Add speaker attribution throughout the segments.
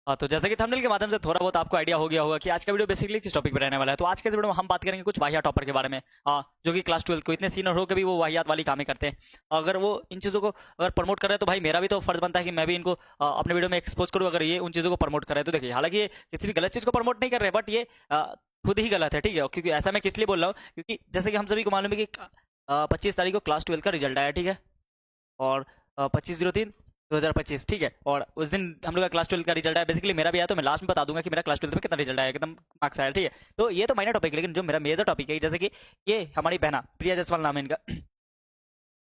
Speaker 1: हाँ, तो जैसे कि थंबनेल के माध्यम से थोड़ा बहुत आपको आइडिया हो गया होगा कि आज का वीडियो बेसिकली किस टॉपिक पे रहने वाला है। तो आज के इस वीडियो में हम बात करेंगे कुछ वाहियात टॉपर के बारे में, जो कि क्लास 12 को इतने सीनियर हो के भी वो वाहियात वाली कामें करते हैं। अगर वो इन चीज़ों को अगर प्रमोट कर रहे हैं तो भाई मेरा भी तो फर्ज बनता है कि मैं भी इनको अपने वीडियो में एक्सपोज करूँ। अगर ये उन चीज़ों को प्रमोट कर रहे हैं तो देखिए, हालांकि ये किसी भी गलत चीज़ को प्रमोट नहीं कर रहे, बट ये खुद ही गलत है, ठीक है। क्योंकि ऐसा मैं किस लिए बोल रहा हूँ, क्योंकि जैसे कि हम सभी को मालूम है कि 25 तारीख को क्लास 12 का रिजल्ट आया, ठीक है। और 25/03/2025, ठीक है। और उस दिन हम लोग का क्लास 12 का रिजल्ट आया। बेसिकली मेरा भी आया, तो मैं लास्ट में बता दूंगा कि मेरा क्लास 12 में कितना रिजल्ट आया, एकदम मार्क्स आया, ठीक है। तो ये तो माइनर टॉपिक है, लेकिन जो मेरा मेजर टॉपिक है, जैसे कि ये हमारी बहना प्रिया जायसवाल नाम है इनका।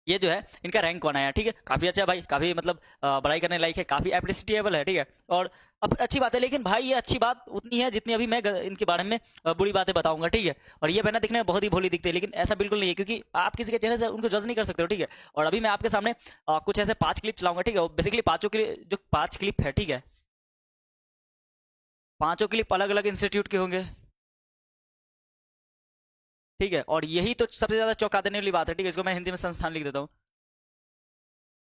Speaker 1: ये जो है इनका रैंक कौन आया, ठीक है। काफी अच्छा है भाई, काफी मतलब बड़ाई करने लायक है, काफी अप्रिशिएटेबल है, ठीक है। और अब अच्छी बात है, लेकिन भाई ये अच्छी बात उतनी है जितनी अभी मैं इनके बारे में बुरी बातें बताऊंगा, ठीक है। और ये बहना दिखने में बहुत ही भोली दिखती है, लेकिन ऐसा बिल्कुल नहीं है, क्योंकि आप किसी के चेहरे से उनको जज नहीं कर सकते हो, ठीक है। और अभी मैं आपके सामने कुछ ऐसे 5 क्लिप चलाऊंगा, ठीक है। बेसिकली पांचों के लिए जो 5 क्लिप है, ठीक है, पांचों क्लिप अलग अलग इंस्टीट्यूट के होंगे, ठीक है। और यही तो सबसे ज्यादा चौंका देने वाली बात है, ठीक है। इसको मैं हिंदी में संस्थान लिख देता हूँ।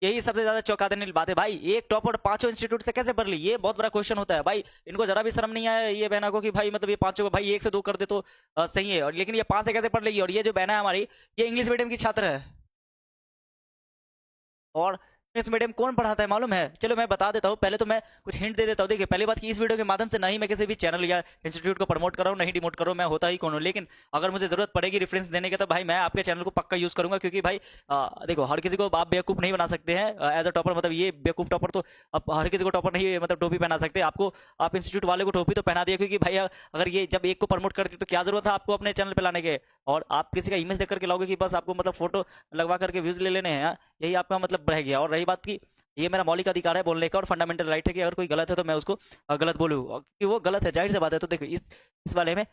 Speaker 1: यही सबसे ज्यादा चौंका देने वाली बात है भाई, एक टॉपर पांचों इंस्टीट्यूट से कैसे पढ़ ली, ये बहुत बड़ा क्वेश्चन होता है भाई। इनको जरा भी शर्म नहीं आया ये बहना को कि भाई मतलब ये पांचों को भाई 1 से 2 कर दे तो सही है। और लेकिन ये 5 से कैसे पढ़ लेगी। और ये जो बहना है हमारी, ये इंग्लिश मीडियम की छात्र है। और इंग्लिश मीडियम कौन पढ़ाता है मालूम है? चलो मैं बता देता हूँ, पहले तो मैं कुछ हिंट दे देता हूँ। देखिए, पहली बात कि इस वीडियो के माध्यम से ना ही मैं किसी भी चैनल या इंस्टीट्यूट को प्रमोट कर रहा हूँ, नहीं डिमोट कर रहा हूँ, मैं होता ही कौन हूँ। लेकिन अगर मुझे जरूरत पड़ेगी रेफरेंस देने की, तो भाई मैं आपके चैनल को पक्का यूज करूंगा, क्योंकि भाई देखो, हर किसी को आप बेवकूफ नहीं बना सकते हैं एज अ टॉपर। मतलब ये बेवकूफ टॉपर तो अब हर किसी को टॉपर नहीं मतलब टोपी पहना सकते आपको। आप इंस्टीट्यूट वाले को टोपी तो पहना दिया, क्योंकि भाई अगर ये जब एक को प्रमोट करती तो क्या जरूरत है आपको अपने चैनल पे लाने के। और आप किसी का इमेज देख करके लाओगे कि बस आपको मतलब फोटो लगवा करके व्यूज ले लेने हैं, यही आपका मतलब रह गया। और रही बात की, ये मेरा मौलिक अधिकार है बोलने का, और फंडामेंटल राइट है कि अगर कोई गलत है तो मैं उसको गलत बोलूँ, क्योंकि वो गलत है, जाहिर सी बात है। तो देखो, इस वाले में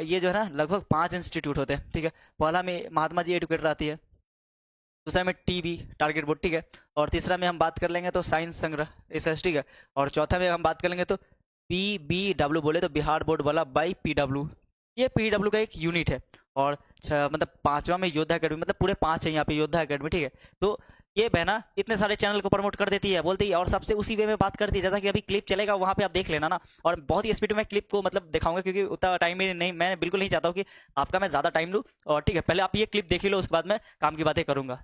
Speaker 1: ये जो है ना लगभग 5 इंस्टीट्यूट होते हैं, ठीक है। पहला में महात्मा जी एडुकेटर आती है, दूसरा में टीबी टारगेट बोर्ड, ठीक है। और तीसरा में हम बात कर लेंगे तो साइंस संग्रह रिसर्च, ठीक है। और चौथा में हम बात कर लेंगे तो PBW, बोले तो बिहार बोर्ड वाला बाई PW। ये PW का एक यूनिट है। और मतलब पांचवा में योद्धा अकेडमी, मतलब पूरे 5 है यहाँ पे योद्धा अकेडमी, ठीक है। तो ये बहना इतने सारे चैनल को प्रमोट कर देती है, बोलती है, और सबसे उसी वे में बात करती है, जैसा कि अभी क्लिप चलेगा वहां पे आप देख लेना ना। और बहुत ही स्पीड में क्लिप को मतलब दिखाऊंगा, क्योंकि उतना टाइम ही नहीं, मैं बिल्कुल नहीं चाहता हूँ कि आपका मैं ज्यादा टाइम लूँ। और ठीक है, पहले आप ये क्लिप देख ही लो, उसके बाद मैं काम की बातें करूंगा।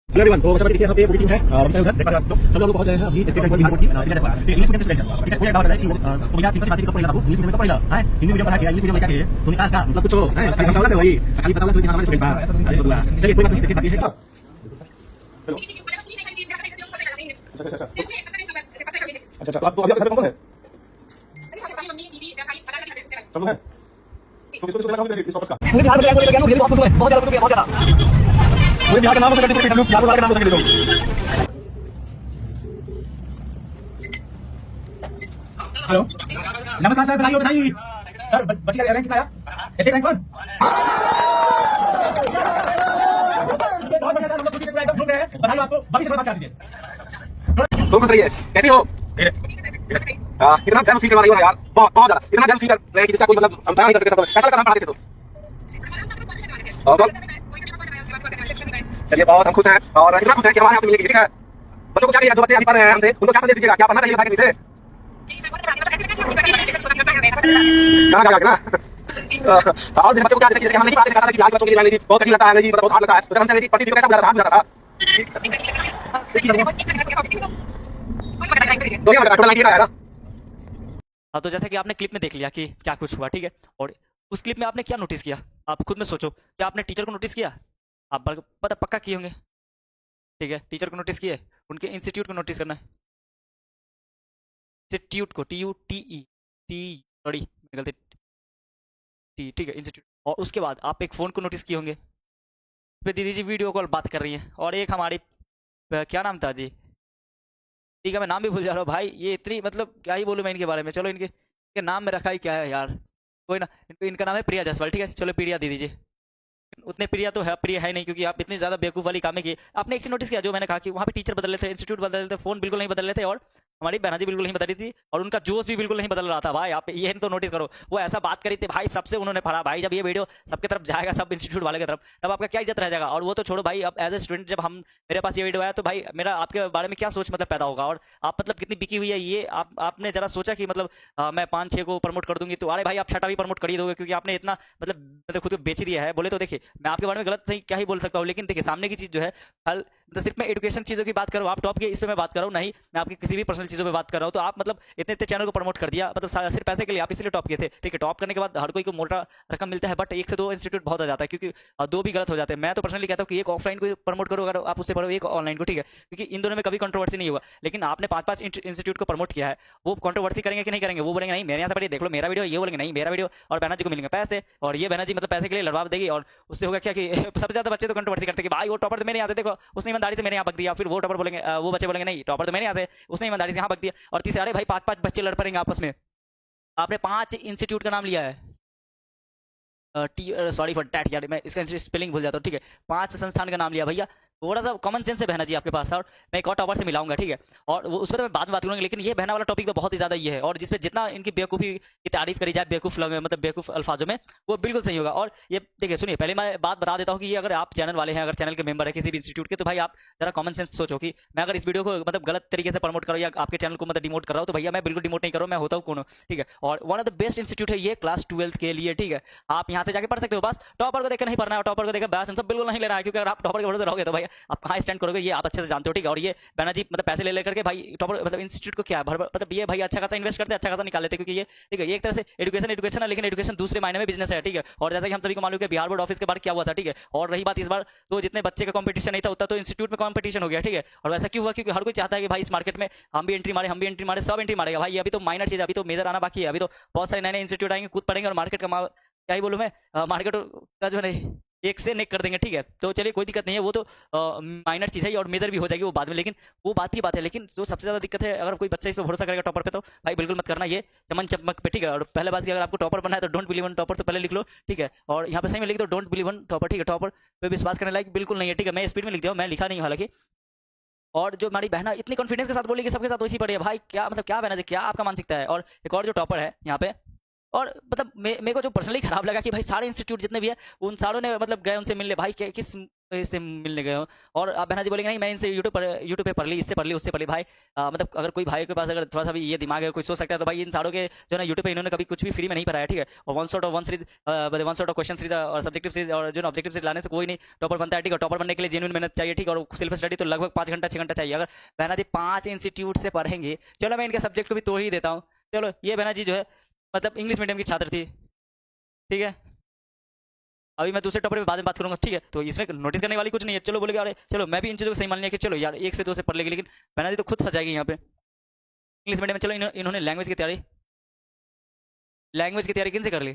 Speaker 2: हेलो एवरीवन, तो सबसे देखिए यहाँ पे पूरी टीम है और हमसे उधर देख पा रहे हैं आप लोग, सब लोग पहुंच रहे हैं अभी स्टेट बैंक बिहार बोर्ड की इंग्लिश मीडियम स्टूडेंट है। ठीक है, कोई डाउट है कि तो बिना सिंपल सी बात है, तो पढ़ेगा इंग्लिश मीडियम में तो पढ़ेगा है, हिंदी मीडियम पढ़ा के इंग्लिश मीडियम में क्या किए तो निकाल का मतलब कुछ हो है, खाली बतावला से वही खाली बतावला से कि हमारे स्टूडेंट बा। अरे बोला चलिए कोई बात नहीं, देखिए बाकी है। चलो अच्छा तो आप तो अभी घर पे कौन है? सब लोग हैं तो किसको किसको लगाओगे इस वापस का? मुझे बिहार में लगा गया, मुझे बहुत खुश है, बहुत ज्यादा मुझे बिहार का नाम हो सकता है, बिहार वाले का नाम हो सकता है। हेलो नमस्कार सर, बधाई हो बधाई सर, बच्ची का रैंक कितना आया? State rank 1। बहुत बढ़िया सर, हम लोग खुशी से पूरा एकदम झूम रहे हैं, बधाई हो आपको। बाकी से बात कर दीजिए। तो खुश रहिए, कैसी हो? कितना गर्व फील करवा रही हो यार, बहुत बहुत ज्यादा, इतना गर्व फील कर रहे हैं कि जिसका कोई मतलब हम बयान नहीं कर सकते। सब ऐसा लगा हम पढ़ा देते तो। और चलिए बहुत हम खुश हैं, और इतना खुश है कि हमारे यहाँ से मिलने की, ठीक है। बच्चों को क्या कहिए, जो बच्चे अभी पढ़ रहे हैं हमसे, उनको क्या संदेश दीजिएगा, क्या पढ़ना चाहिए भाई से? कहाँ ना और बच्चों को क्या जैसे हम नहीं बात करता था कि आज बच्चों के लिए अंग्रेजी बहुत अच्छी लगता है, अंग्रेजी बहुत हार्ड लगता है, तो हमसे अंग्रेजी पढ़ती थी कैसा बुझाता था, बुझाता था। दो ही टोटल 90 का है ना।
Speaker 1: हाँ, तो जैसा कि आपने क्लिप में देख लिया कि क्या कुछ हुआ, ठीक है। और उस क्लिप में आपने क्या नोटिस किया, आप खुद में सोचो। क्या आपने टीचर को नोटिस किया? आप पता पक्का किए होंगे, ठीक है। टीचर को नोटिस किए, उनके इंस्टीट्यूट को नोटिस करना है, इंस्टीट्यूट को, TUTE, टी सॉरी गलती, टी, ठीक है, इंस्टीट्यूट। और उसके बाद आप एक फ़ोन को नोटिस किए होंगे, पे दीदी जी वीडियो कॉल बात कर रही हैं, और एक हमारी क्या नाम था जी, ठीक है, मैं नाम भी भूल जा रहा हूँ भाई। ये इतनी मतलब क्या ही बोलूँ मैं इनके बारे में। चलो, इनके नाम में रखा ही क्या है यार, कोई ना। इनका नाम है प्रिया जायसवाल, ठीक है। चलो प्रिया दे दीजिए। उतने प्रिया तो है, प्रिय है नहीं, क्योंकि आप इतनी ज्यादा बेवकूफ वाली कामें की। आपने एक चीज नोटिस किया, जो मैंने कहा कि वहाँ पे टीचर बदल रहे थे, इंस्टीट्यूट बदल रहे थे, फोन बिल्कुल नहीं बदल रहे थे, और हमारी बहना जी बिल्कुल नहीं बता रही थी और उनका जोश भी बिल्कुल नहीं बदल रहा था भाई। आप ये तो नोटिस करो, वो ऐसा बात करी थी भाई, सबसे उन्होंने पढ़ा भाई। जब ये वीडियो सबके तरफ जाएगा, सब इंस्टीट्यूट वाले की तरफ, तब आपका क्या इज्जत रह जाएगा। और वो तो छोड़ो भाई, अब एज ए स्टूडेंट जब हम मेरे पास ये वीडियो आया तो भाई मेरा आपके बारे में क्या सोच मतलब पैदा होगा, और आप मतलब कितनी बिकी हुई है ये आपने जरा सोचा कि मतलब मैं 5-6 को प्रमोट कर दूंगी तो अरे भाई आप छठा भी प्रमोट कर ही दोगे, क्योंकि आपने इतना मतलब खुद को बेच दिया है। बोले तो देखिए मैं आपके बारे में गलत सही क्या ही बोल सकता हूँ, लेकिन देखिए सामने की चीज जो है कल तो सिर्फ मैं एजुकेशन चीजों की बात कर रहा हूँ, आप टॉप के इस पे मैं बात कर रहा हूँ, नहीं मैं आपकी किसी भी पर्सनल चीजों पे बात कर रहा हूँ। तो आप मतलब इतने इतने चैनल को प्रमोट कर दिया, मतलब सिर्फ पैसे के लिए आप इसलिए टॉप किए थे। ठीक है, टॉप करने के बाद हर कोई को मोटा रकम मिलता है, बट 1 से 2 इंस्टीट्यूट बहुत हो जाता है, क्योंकि 2 भी गलत हो जाते हैं। मैं तो पर्सनली कहता हूँ कि एक ऑफलाइन को प्रमोट करो अगर आप उससे पढ़ो, एक ऑनलाइन को, ठीक है, क्योंकि इन दोनों में कभी कंट्रोवर्सी नहीं हुआ। लेकिन आपने 5-5 इंस्टीट्यूट को प्रमोट किया है, वो कंट्रोवर्सी करेंगे कि नहीं करेंगे? वो बोलेंगे नहीं मेरे यहाँ से पढ़िए, देख लो मेरा वीडियो, ये बोलेंगे नहीं मेरा वीडियो, और बहना जी को मिलेंगे पैसे, और ये बहना जी मतलब पैसे के लिए लड़वा देगी, और उससे होगा क्या कि सबसे ज्यादा बच्चे तो कंट्रोवर्सी करते हैं कि भाई वो टॉपर तो मेरे यहाँ से, देखो उसने ईमानदारी से मेरे यहाँ बक दिया, फिर वो टॉपर बोलेंगे, वो बच्चे बोलेंगे नहीं टॉपर तो मेरे यहाँ से, उसने ईमानदारी से यहाँ बक दिया, और तीसरे अरे भाई 5-5 बच्चे लड़ पड़ेंगे आपस में। आपने 5 इंस्टीट्यूट का नाम लिया है, सॉरी फॉर डैट यार, मैं इसका स्पेलिंग भूल जाता हूँ, ठीक है। 5 संस्थान का नाम लिया भैया, थोड़ा सा कॉमन सेंस है बहना जी आपके पास, और मैं एक और टॉपर से मिलाऊंगा, ठीक है, और वो उस पर तो मैं बाद में बात करूंगा। लेकिन ये बहना वाला टॉपिक तो बहुत ही ज्यादा ये है, और जिसपे जितना इनकी बेवकूफ़ी की तारीफ करी जाए बेवकूफ मतलब बेवकूफ अल्फाजों में, वो बिल्कुल सही होगा। और ये देखिए सुनिए, पहले मैं बात बता देता हूँ कि ये अगर आप चैनल वाले हैं, अगर चैनल के मेंबर है किसी भी इंस्टीट्यूट के, तो भाई आप जरा कॉमन सेंस सोचो कि मैं अगर इस वीडियो को मतलब गलत तरीके से प्रमोट करूँ या आपके चैनल को मतलब डिमोट कर रहा हूँ, तो भैया मैं बिल्कुल डिमोट नहीं करूँ, मैं होता हूँ कौन, ठीक है। और one of the best institute है ये क्लास 12th के लिए, ठीक है, आप यहाँ से जाके पढ़ सकते हो। बस टॉपर को देखकर नहीं पढ़ना है, टॉपर को देखकर बस सब बिल्कुल नहीं लेना है, क्योंकि अगर आप टॉपर के भरोसे रहोगे तो भाई आप कहाँ स्टैंड करोगे ये आप अच्छे से जानते हो, ठीक है। और ये बहना जी मतलब पैसे ले लेकर के भाई टॉपर मतलब इंस्टीट्यूट को क्या है मतलब ये भाई अच्छा खासा इन्वेस्ट करते हैं, अच्छा खासा निकाल लेते हैं, क्योंकि ये ठीक है, ये एक तरह से एजुकेशन है, लेकिन एजुकेशन दूसरे मायने में बिजनेस है, ठीक है। और जैसा कि हम सभी को मालूम है बिहार बोर्ड ऑफिस के बार क्या हुआ था, ठीक है। और रही बात इस बार तो जितने बच्चे का कंपटीशन नहीं था उतना तो इंस्टीट्यूट में कंपटीशन हो गया, ठीक है। और वैसा क्यों हुआ? क्योंकि हर कोई चाहता है कि भाई इस मार्केट में हम भी एंट्री मारे, सब एंट्री मारेगा भाई। अभी तो माइनर चीज, अभी तो मेजर आना बाकी है, अभी तो बहुत सारे नए नए इंस्टीट्यूट आएंगे, कूद पड़ेंगे, और मार्केट का क्या ही बोलूँ मैं, मार्केट का जो है एक से नेक कर देंगे, ठीक है। तो चलिए कोई दिक्कत नहीं है, वो तो माइनर चीज़ है और मेजर भी हो जाएगी वो बाद में, लेकिन वो बात की बात है। लेकिन जो सबसे ज़्यादा दिक्कत है, अगर कोई बच्चा इस पर भरोसा करेगा टॉपर पे, तो भाई बिल्कुल मत करना ये चमन चमक पे, ठीक है। और पहले बात की, अगर आपको टॉपर बनना है तो डोंट बिलीव इन टॉपर तो पहले लिख लो, ठीक है। और यहाँ पे सही में लिख दो डोंट बिलीव इन टॉपर, ठीक है। टॉपर पे विश्वास करने लायक बिल्कुल नहीं है, ठीक है। मैं स्पीड में लिख दिया हूँ, मैं लिखा नहीं हालांकि। और जो हमारी बहना इतनी कॉन्फिडेंस के साथ बोली कि सबके साथ वैसी पड़ी है भाई, क्या मतलब क्या बहना जी, क्या आपका मानसिकता है। और एक और जो टॉपर है यहाँ पे, और मतलब मेरे को जो पर्सनली खराब लगा कि भाई सारे इंस्टीट्यूट जितने भी है उन सारों ने मतलब गए उनसे मिलने, भाई किस से मिलने गए हो। और आप बहना जी बोलेंगे नहीं मैं इनसे यूट्यूब पे पढ़ ली, इससे पढ़ ली, उससे पढ़ ली। भाई मतलब अगर कोई भाई के पास अगर थोड़ा सा भी ये दिमाग है, कोई सोच सकता है, तो भाई इन सारों के जो है यूट्यूब पे इन्होंने कभी कुछ भी फ्री में नहीं पढ़ाया, ठीक है। और one sort of question series और सब्जेक्टिव सीरीज और जो ऑब्जेक्टिव सीरीज लाने से कोई नहीं टॉपर बनता है, ठीक है। टॉपर बनने के लिए जेन्युइन मेहनत चाहिए, ठीक है। और सेल्फ स्टडी तो लगभग 5 घंटा 6 घंटा चाहिए। अगर बहना जी 5 इंस्टीट्यूट से पढ़ेंगे, चलो मैं इनके सब्जेक्ट को भी तो ही देता हूँ, चलो। ये बहना जी जो है मतलब इंग्लिश मीडियम की छात्र थी, ठीक है। अभी मैं दूसरे टॉपिक पे बाद में बात करूंगा, ठीक है। तो इसमें नोटिस करने वाली कुछ नहीं है। चलो बोलेगा अरे चलो मैं भी इन चीज़ों को सही मान लिया कि चलो यार 1 से 2 से पढ़ लेगी, लेकिन बहना जी तो खुद फंस जाएगी यहाँ पे इंग्लिश मीडियम में। चलो इन्होंने लैंग्वेज की तैयारी किन से कर ली?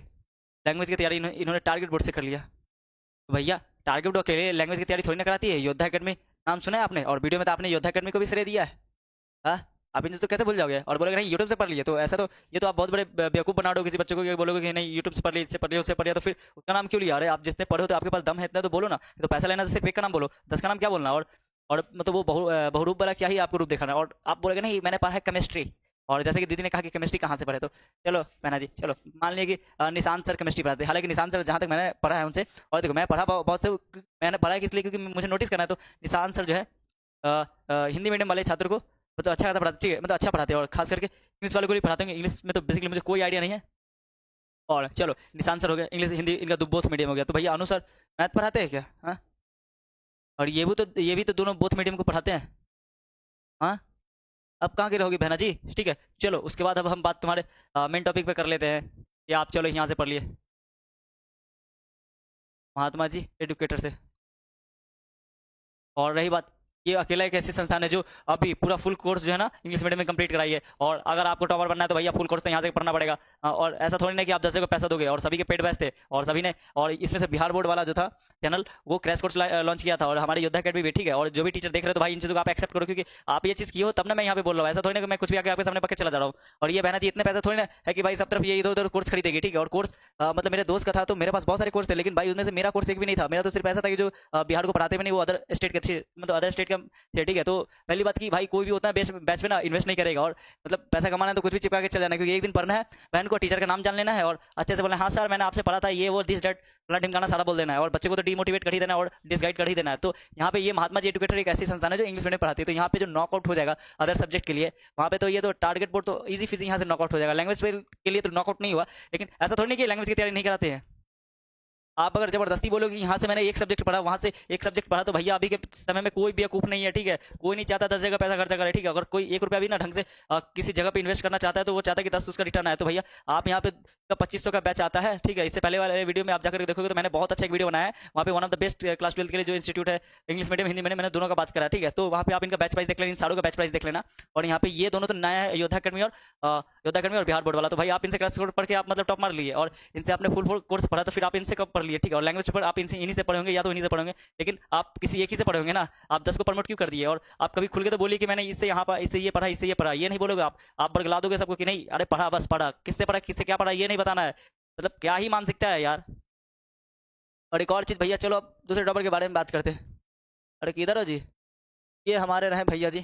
Speaker 1: लैंग्वेज की तैयारी इन्होंने टारगेट बोर्ड से कर लिया। भैया टारगेट बोर्ड के लिए लैंग्वेज की तैयारी थोड़ी ना कराती है। योद्धा अकेडमी नाम सुना है आपने? और वीडियो में तो आपने योद्धा अकेडमी को भी श्रेय दिया है। हाँ, आप इन चीज़ तो कैसे भूल जाओगे और बोलोगे नहीं यूट्यूब से पढ़ लिए? तो ऐसा तो ये तो आप बहुत बड़े बेवकूफ़ बना दो किसी बच्चे को, बोलोगे कि नहीं यूट्यूब से पढ़ लिए, इससे पढ़ लिया, उससे पढ़ लिया, तो फिर उसका नाम क्यों लिया? अरे आप जितने पढ़ो तो आपके पास दम है इतना तो बोलो ना। तो पैसा लेना तो सिर्फ एक का नाम बोलो, 10 का नाम क्या बोलना। और मतलब वो बहुरूप वाला क्या ही आपको रूप दिखाना। और आप बोलोगे नहीं मैंने पढ़ा है केमिस्ट्री, और जैसे कि दीदी ने कहा कि केमिस्ट्री कहाँ से पढ़े, तो चलो बहना जी चलो मान लिया कि निशांत सर केमिस्ट्री पढ़ाते हैं। हालांकि निशांत सर जहाँ तक मैंने पढ़ा है उनसे, और देखो मैं पढ़ा बहुत से, मैंने पढ़ा है इसलिए क्योंकि मुझे नोटिस करना है। तो निशांत सर जो है हिंदी मीडियम वाले छात्र को मतलब अच्छा खासा पढ़ाते, ठीक है, मतलब अच्छा पढ़ाते हैं। और खास करके इंग्लिश वाले को भी पढ़ाते हैं। इंग्लिश में तो बेसिकली मुझे कोई आइडिया नहीं है। और चलो निशांत सर हो गया, इंग्लिश हिंदी इनका बोथ मीडियम हो गया। तो भैया अनु सर मैथ पढ़ाते हैं क्या? हाँ, और ये भी तो दोनों बोथ मीडियम को पढ़ाते हैं। हाँ, अब कहाँ के रहोगी बहना जी? ठीक है चलो, उसके बाद अब हम बात तुम्हारे मेन टॉपिक पे कर लेते हैं। या आप चलो यहाँ से पढ़ लिए महात्मा जी एडुकेटर से। और रही बात, ये अकेला एक ऐसी संस्थान है जो अभी पूरा फुल कोर्स जो है ना इंग्लिश मीडियम में कंप्लीट कराई है। और अगर आपको टॉपर बनना है तो भैया फुल कोर्स तो यहाँ से पढ़ना पड़ेगा। और ऐसा थोड़ी ना कि आप 10 को पैसा दोगे। और सभी के पेड बैच थे और सभी ने, और इसमें से बिहार बोर्ड वाला जो था चैनल वो क्रैश कोर्स लॉन्च किया था। और हमारे योद्धा अकेडमी भी, ठीक है। और जो भी टीचर देख रहे हो तो भाई इन चीज़ों को आप एक्सेप्ट करो, क्योंकि आप ये चीज़ की हो तब ना मैं यहाँ पे बोल रहा हूँ। ऐसा थोड़ी ना कि मैं कुछ भी आके आपके सामने पक्के चला जा रहा हूँ। और ये बहना जी इतने पैसा थोड़ी ना है कि भाई सब तरफ ये इधर उधर कोर्स खरीदेगी, ठीक है। और कोर्स मतलब मेरे दोस्त का था तो मेरे पास बहुत सारे कोर्स थे, लेकिन भाई उनमें से मेरा कोर्स एक भी नहीं था। मेरा तो सिर्फ ऐसा था कि जो बिहार को पढ़ाते भी नहीं, वो अदर स्टेट के मतलब अदर स्टेट के थे, ठीक है। तो पहली बात की भाई कोई भी होता है बैच में ना इन्वेस्ट नहीं करेगा, और मतलब पैसा कमाना है तो कुछ भी चिपका के चल जाना, क्योंकि एक दिन पढ़ना है, बहन को टीचर का नाम जान लेना है और अच्छे से बोलना हाँ सर मैंने आपसे पढ़ा था ये वो दिस डेट फला ढिमकाना सारा बोल देना है, और बच्चे को तो डिमोटिवेट कर ही देना और डिसगाइड कर ही देना है। तो यहाँ पे ये महात्मा जी एजुकेटर एक ऐसी संस्थान है जो इंग्लिश मीडियम पढ़ाती है, तो यहाँ पे जो नॉकआउट हो जाएगा अदर सब्जेक्ट के लिए, वहाँ पे तो ये तो टारगेट बोर्ड तो इजी फिजी यहाँ से नॉकआउट हो जाएगा। लैंग्वेज के लिए तो नॉकआउट नहीं हुआ, लेकिन ऐसा थोड़ी नहीं कि लैंग्वेज की तैयारी नहीं कराते हैं। आप अगर जबरदस्ती बोलोगे कि यहाँ से मैंने एक सब्जेक्ट पढ़ा वहाँ से एक सब्जेक्ट पढ़ा, तो भैया अभी के समय में कोई बेवकूफ नहीं है, ठीक है। कोई नहीं चाहता 10 जगह पैसा खर्चा करे, ठीक है। अगर कोई 1 रुपया भी ना ढंग से किसी जगह पे इन्वेस्ट करना चाहता है तो वो चाहता है कि 10 उसका रिटर्न आए। तो भैया आप यहाँ पे 2500 का बैच आता है, ठीक है। इससे पहले वाले वीडियो में आप जाकर देखोगे तो मैंने बहुत अच्छा एक वीडियो बनाया है, वहाँ पे one of the best class 12 के लिए जो इंस्टीट्यूट है इंग्लिश मीडियम हिंदी मीडियम, मैंने दोनों का बात करा, ठीक है। तो वहाँ पे आप इनका बैच प्राइस देख लेना, इन सारों का बैच प्राइस देख लेना। और यहाँ पे ये दोनों तो नया है, योद्धा अकेडमी और बिहार बोर्ड वाला। तो भाई आप इनसे क्लास पढ़ के आप मतलब टॉप मार लिए, और इनसे आपने फुल कोर्स पढ़ा, तो फिर आप इनसे कब पढ़ लिए, ठीक है। और लैंग्वेज पेपर आप इनसे इन्हीं से पढ़ोगे या तो इन्हीं से पढ़ोगे, लेकिन आप किसी एक ही से पढ़ोगे ना। आप 10 को प्रमोट क्यों कर दिए? और आप कभी खुल के तो बोलिए कि मैंने इससे यहाँ पर इससे ये पढ़ा, इससे ये पढ़ा, ये नहीं बोलोगे आप बरगला दोगे सबको कि नहीं अरे पढ़ा बस पढ़ा, किससे पढ़ा किससे क्या पढ़ा ये नहीं बताना है। मतलब क्या ही मानसिकता है यार। और एक और चीज़ भैया, चलो अब दूसरे टॉपर के बारे में बात करते हैं। अरे किधर हो जी? ये हमारे रहे भैया जी।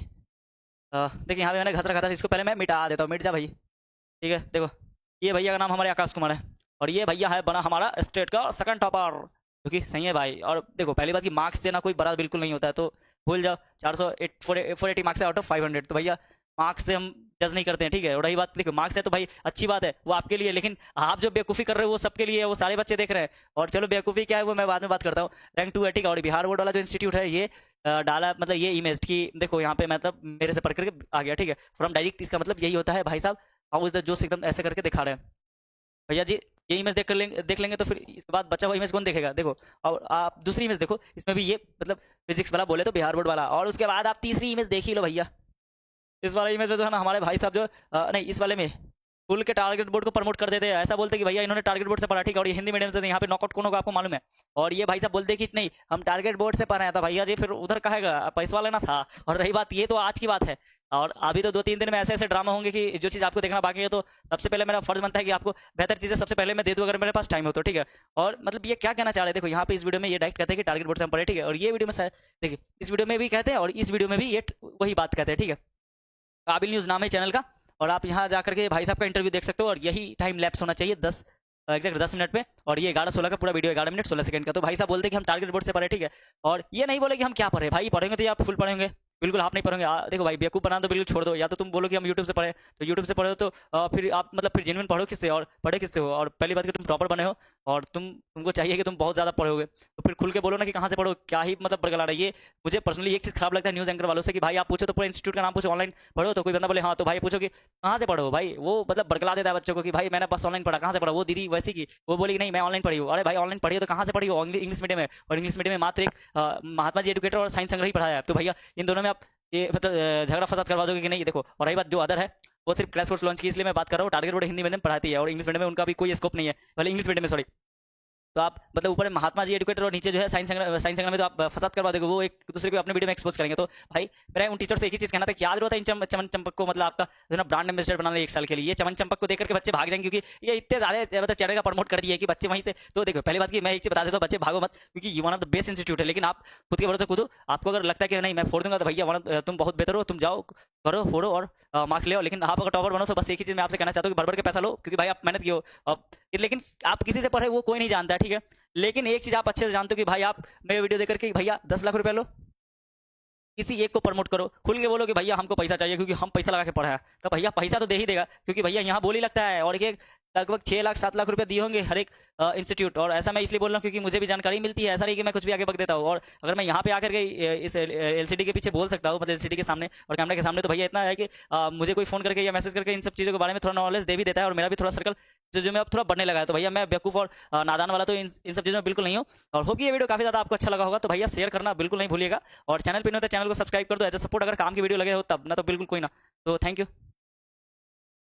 Speaker 1: देखिए यहाँ पे मैंने घस रखा था, इसको पहले मैं मिटा देता हूँ, मिट जा भाई, ठीक है। देखो ये भैया का नाम हमारे आकाश कुमार है, और ये भैया है बना हमारा स्टेट का सेकंड टॉपर, जो कि सही है भाई। और देखो पहली बात की मार्क्स से ना कोई बड़ा बिल्कुल नहीं होता है, तो भूल जाओ। 480 मार्क्स है आउट ऑफ 500, तो भैया मार्क्स से हम जज नहीं करते हैं, ठीक है। और रही बात देखो मार्क्स है तो भाई अच्छी बात है वो आपके लिए, लेकिन आप जो बेवकूफ़ी कर रहे हो वो सबके लिए है, वो सारे बच्चे देख रहे हैं। और चलो बेवकूफ़ी क्या है वो मैं बाद में बात करता हूँ। रैंक 2 है, ठीक है। और बिहार बोर्ड वाला जो इंस्टीट्यूट है ये डाला मतलब ये इमेज की देखो यहाँ पे मतलब मेरे से पढ़ करके आ गया, ठीक है। फ्रॉम डायरेक्ट इसका मतलब यही होता है भाई साहब, हाउ इज द जोश, एकदम ऐसे करके दिखा रहे हैं भैया जी। ये इमेज देख लेंगे तो फिर इसके बाद बच्चा वो इमेज कौन देखेगा? देखो और आप दूसरी इमेज देखो, इसमें भी ये मतलब फिजिक्स वाला बोले तो बिहार बोर्ड वाला, और उसके बाद आप तीसरी इमेज देख ही लो भैया। इस वाले इमेज में जो है ना हमारे भाई साहब जो नहीं इस वाले में स्कूल के टारगेट बोर्ड को प्रमोट कर देते हैं, ऐसा बोलते कि भैया इन्होंने टारगेट बोर्ड से पढ़ा, ठीक है। और ये हिंदी मीडियम से, यहाँ पे नॉकआउट कौन होगा आपको मालूम है। और ये भाई साहब बोलते कि नहीं हम टारगेट बोर्ड से पढ़े हैं, तो भैया जी फिर उधर कहेगा पैसा लेना था। और रही बात ये तो आज की बात है, और अभी तो 2-3 दिन में ऐसे ऐसे ड्रामा होंगे कि जो चीज़ आपको देखना बाकी है, तो सबसे पहले मेरा फर्ज बनता है कि आपको बेहतर चीज़ें सबसे पहले मैं दे दूँ अगर मेरे पास टाइम हो तो, ठीक है। और मतलब ये क्या कहना चाह रहे हैं देखो यहाँ पे इस वीडियो में ये डायरेक्ट कहते हैं कि टारगेट बोर्ड से हम पढ़े, ठीक है। और ये वीडियो में देखिए इस वीडियो में भी कहते हैं और इस वीडियो में भी ये वही बात कहते हैं, ठीक है। काबिल न्यूज़ नाम है चैनल का, और आप यहाँ जाकर के भाई साहब का इंटरव्यू देख सकते हो। और यही टाइम लैप्स होना चाहिए 10 मिनट पे, और ये 11-16 का पूरा वीडियो 11 मिनट 16 सेकंड का। तो भाई साहब बोलते हैं कि हम टारगेट बोर्ड से पढ़े, ठीक है। और ये नहीं बोले कि हम क्या पढ़े, भाई पढ़ेंगे तो ये आप फुल पढ़ेंगे, बिल्कुल आप नहीं पढ़ोगे। देखो भाई बेवकूफ़ बनाना तो बिल्कुल छोड़ दो, या तो तुम बोलो कि हम यूट्यूब से पढ़े, तो यूट्यूब से पढ़े हो तो फिर आप मतलब फिर जेन्युइन पढ़ो किससे और पढ़े किससे हो। और पहली बात कि तुम टॉपर बने हो और तुमको चाहिए कि तुम बहुत ज़्यादा पढ़ोगे, तो फिर खुल के बोलो ना कि कहाँ से पढ़ो, क्या ही मतलब बरगला रहा है। ये मुझे पर्सनली एक चीज़ खराब लगता है न्यूज़ एंकर वालों से कि भाई आप पूछो तो पूरा इंस्टीट्यूट का नाम पूछो, ऑनलाइन पढ़ो, तो कोई बंदा बोले हाँ, तो भाई पूछो कि कहाँ से पढ़ो, भाई वो मतलब बरगला देता है बच्चों को कि भाई मैंने बस ऑनलाइन पढ़ा, कहाँ से पढ़ा। वो दीदी वैसी की वो बोली कि नहीं मैं ऑनलाइन पढ़ी हूँ। अरे भाई ऑनलाइन पढ़ी हो तो कहाँ से पढ़ी हो? इंग्लिश मीडियम है, और इंग्लिश मीडियम में मात्र एक महात्मा जी एजुकेटर और साइंस संग्रह ही पढ़ाया है। तो भैया इन दोनों में आप ये मतलब झगड़ा फसाद करवा दोगे कि नहीं। देखो और रही बात जो अदर है वो सिर्फ क्रैश कोर्स लॉन्च की, इसलिए मैं बात कर रहा हूँ। टारगेट बोर्ड हिंदी मीडियम पढ़ाती है और इंग्लिश मीडियम में उनका भी कोई स्कोप नहीं है, भले इंग्लिश मीडियम में सॉरी। तो आप मतलब ऊपर महात्मा जी एजुकेटर और नीचे जो है साइंस संग्रह में तो आप फसाद करवा दोगे, वो एक दूसरे को अपने वीडियो में एक्सपोज करेंगे। तो भाई मेरा उन टीचर से एक ही चीज़ कहना था कि याद रहता है इन चमन चंपक को मतलब आपका जो ना ब्रांड एम्बेसडर बनाना 1 साल के लिए। ये चमन चंपक को देकर के बच्चे भाग जाएंगे, क्योंकि ये इतने ज़्यादा मतलब चैनल का प्रमोट कर दिया कि बच्चे वहीं से। तो देखो पहली बात की मैं एक चीज़ बता देता हूँ, बच्चे भागो मत, क्योंकि ये one of the best institute है। लेकिन आप खुद के भरोसे कूदो, आपको अगर लगता है कि नहीं मैं फोड़ दूंगा, तो भैया तुम बहुत बेहतर हो, तुम जाओ करो फोड़ो और मार्क्स ले आओ। लेकिन आप अगर टॉपर बनो तो बस एक ही चीज़ मैं आपसे कहना चाहता हूँ कि भर के पैसा लो, क्योंकि भाई आप मेहनत की हो। लेकिन आप किसी से पढ़े वो कोई नहीं जानता है, ठीक है। लेकिन एक चीज़ आप अच्छे से जानते हो कि भाई आप मेरे वीडियो देख करके भैया 10 लाख रुपए लो, किसी एक को प्रमोट करो, खुल के बोलो कि भैया हमको पैसा चाहिए क्योंकि हम पैसा लगा के पढ़ा है, तो भैया पैसा तो दे ही देगा, क्योंकि भैया यहाँ बोल ही लगता है। और एक लगभग 6 लाख 7 लाख रुपए दिए होंगे हर एक इंस्टीट्यूट। और ऐसा मैं इसलिए बोल रहा हूँ क्योंकि मुझे भी जानकारी मिलती है, ऐसा नहीं कि मैं कुछ भी आगे बक देता हूँ। और अगर मैं यहाँ पे आकर के इस एलसीडी के पीछे बोल सकता हूँ, मतलब एलसीडी के सामने और कैमरे के सामने, तो भैया इतना है कि मुझे कोई फोन करके या मैसेज करके इन सब चीज़ों के बारे में थोड़ा नॉलेज दे भी देता है, और मेरा भी थोड़ा सर्कल जो मैं अब थोड़ा बढ़ने लगा है। तो भैया मैं बेवकूफ़ और नादान वाला तो इन सब चीज़ों में बिल्कुल नहीं हूँ। और होप ये वीडियो काफ़ी ज़्यादा आपको अच्छा लगा होगा, तो भैया शेयर करना बिल्कुल नहीं भूलिएगा। और चैनल पर नहीं होता चैनल को सब्सक्राइब कर दो, एज ए सपोर्ट अगर काम की वीडियो लगे हो तब ना, तो बिल्कुल कोई ना। तो थैंक यू।